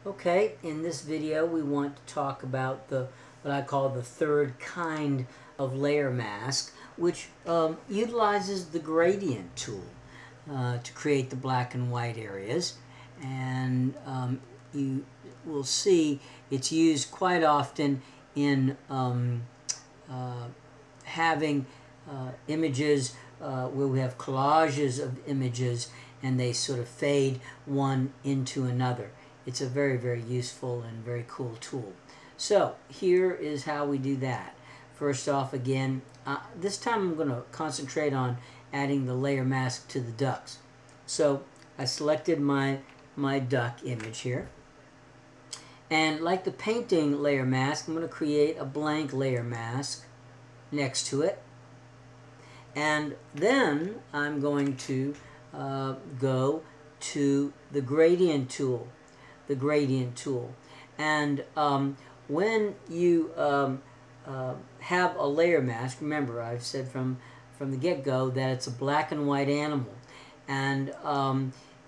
Okay, in this video we want to talk about what I call the third kind of layer mask, which utilizes the gradient tool to create the black and white areas. And you will see it's used quite often in having images where we have collages of images and they sort of fade one into another. It's a very, very useful and very cool tool. So here is how we do that. First off, again, this time I'm going to concentrate on adding the layer mask to the ducks. So I selected my duck image here. And like the painting layer mask, I'm going to create a blank layer mask next to it. And then I'm going to go to the gradient tool. And when you have a layer mask, remember I've said from the get-go that it's a black and white animal. And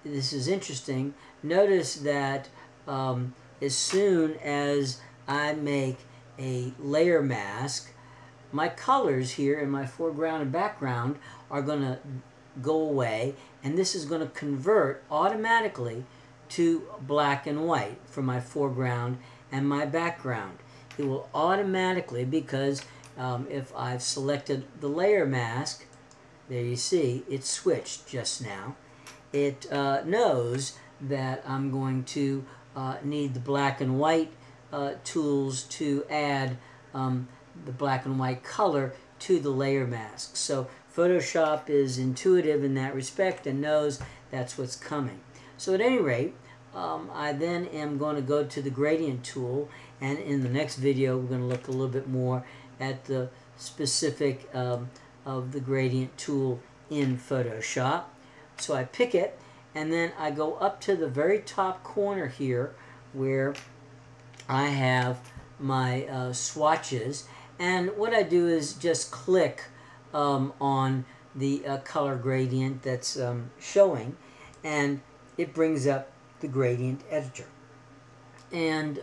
this is interesting. Notice that as soon as I make a layer mask, my colors here in my foreground and background are going to go away, and this is going to convert automatically to black and white for my foreground and my background. It will automatically, because if I've selected the layer mask, there you see it switched just now. It knows that I'm going to need the black and white tools to add the black and white color to the layer mask. So Photoshop is intuitive in that respect and knows that's what's coming. So at any rate, I then am going to go to the gradient tool, and in the next video we're going to look a little bit more at the specific of the gradient tool in Photoshop. So I pick it, and then I go up to the very top corner here where I have my swatches, and what I do is just click on the color gradient that's showing, and it brings up the gradient editor. And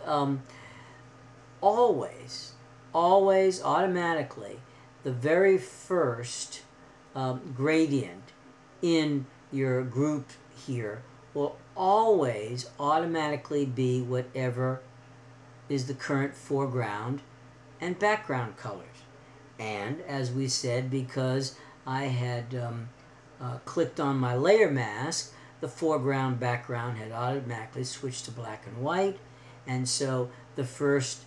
always automatically the very first gradient in your group here will always automatically be whatever is the current foreground and background colors. And as we said, because I had clicked on my layer mask, the foreground background had automatically switched to black and white, and so the first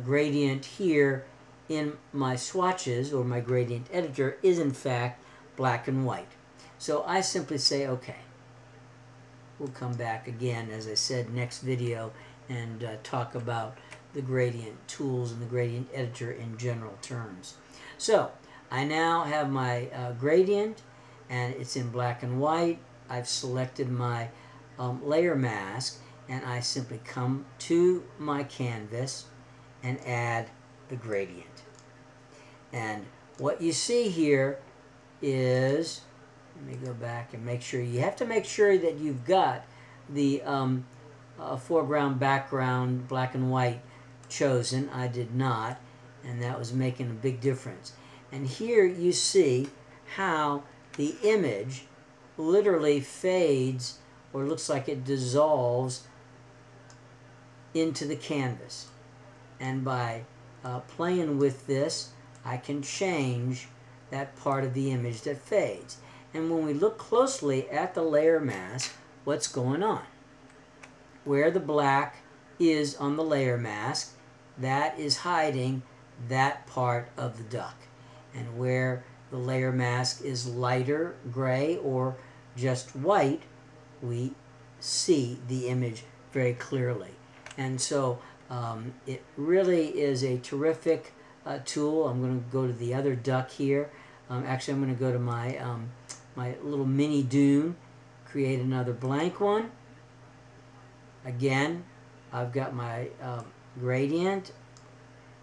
gradient here in my swatches or my gradient editor is in fact black and white. So I simply say okay. We'll come back again, as I said, next video and talk about the gradient tools and the gradient editor in general terms. So I now have my gradient, and it's in black and white. I've selected my layer mask, and I simply come to my canvas and add the gradient. And what you see here is, let me go back and make sure, you have to make sure that you've got the foreground, background, black and white chosen. I did not, and that was making a big difference. And here you see how the image literally fades, or looks like it dissolves into the canvas. And by playing with this, I can change that part of the image that fades. And when we look closely at the layer mask, what's going on? Where the black is on the layer mask, that is hiding that part of the duck. And where the layer mask is lighter gray or just white, we see the image very clearly. And so it really is a terrific tool. I'm going to go to the other duck here. Actually, I'm going to go to my my little mini dune, create another blank one. Again, I've got my gradient,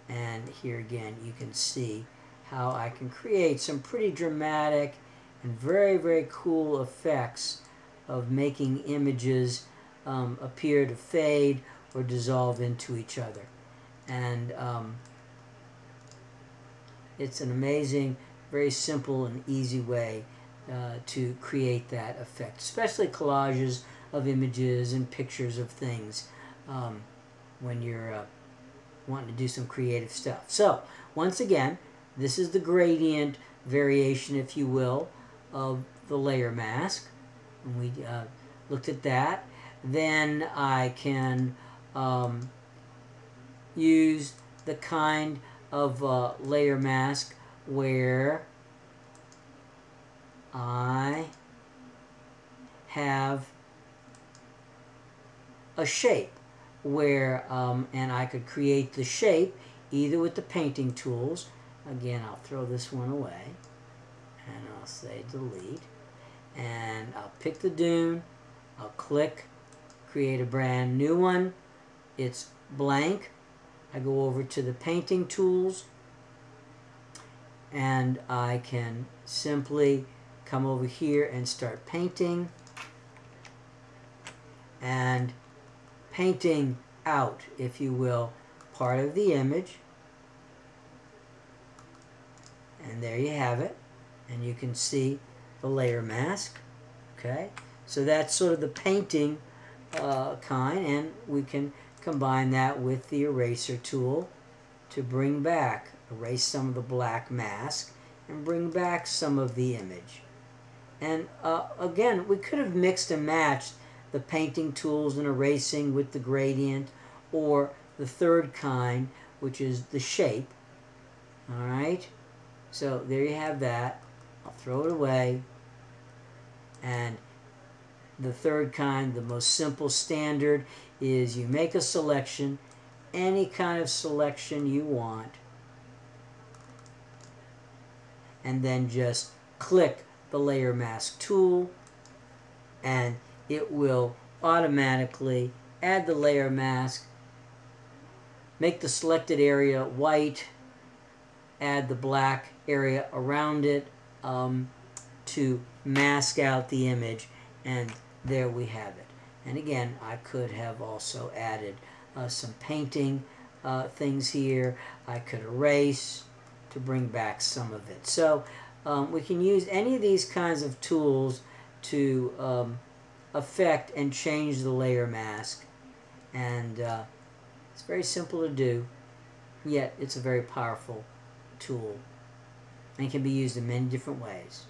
and here again you can see how I can create some pretty dramatic and very, very cool effects of making images appear to fade or dissolve into each other. And it's an amazing, very simple and easy way to create that effect, especially collages of images and pictures of things when you're wanting to do some creative stuff. So once again, this is the gradient variation, if you will, of the layer mask. And we looked at that. Then I can use the kind of layer mask where I have a shape where and I could create the shape either with the painting tools. Again, I'll throw this one away and I'll say delete, and I'll pick the dune, I'll click create a brand new one. It's blank. I go over to the painting tools and I can simply come over here and start painting, and painting out, if you will, part of the image. And there you have it. And you can see the layer mask. Okay, so that's sort of the painting kind, and we can combine that with the eraser tool to bring back, erase some of the black mask and bring back some of the image. And again, we could have mixed and matched the painting tools and erasing with the gradient, or the third kind, which is the shape. All right, so there you have that. I'll throw it away. And the third kind, the most simple standard, is you make a selection, any kind of selection you want, and then just click the layer mask tool, and it will automatically add the layer mask, make the selected area white, add the black area around it to mask out the image, and there we have it. And again, I could have also added some painting things here. I could erase to bring back some of it. So we can use any of these kinds of tools to affect and change the layer mask. And it's very simple to do, yet it's a very powerful tool and can be used in many different ways.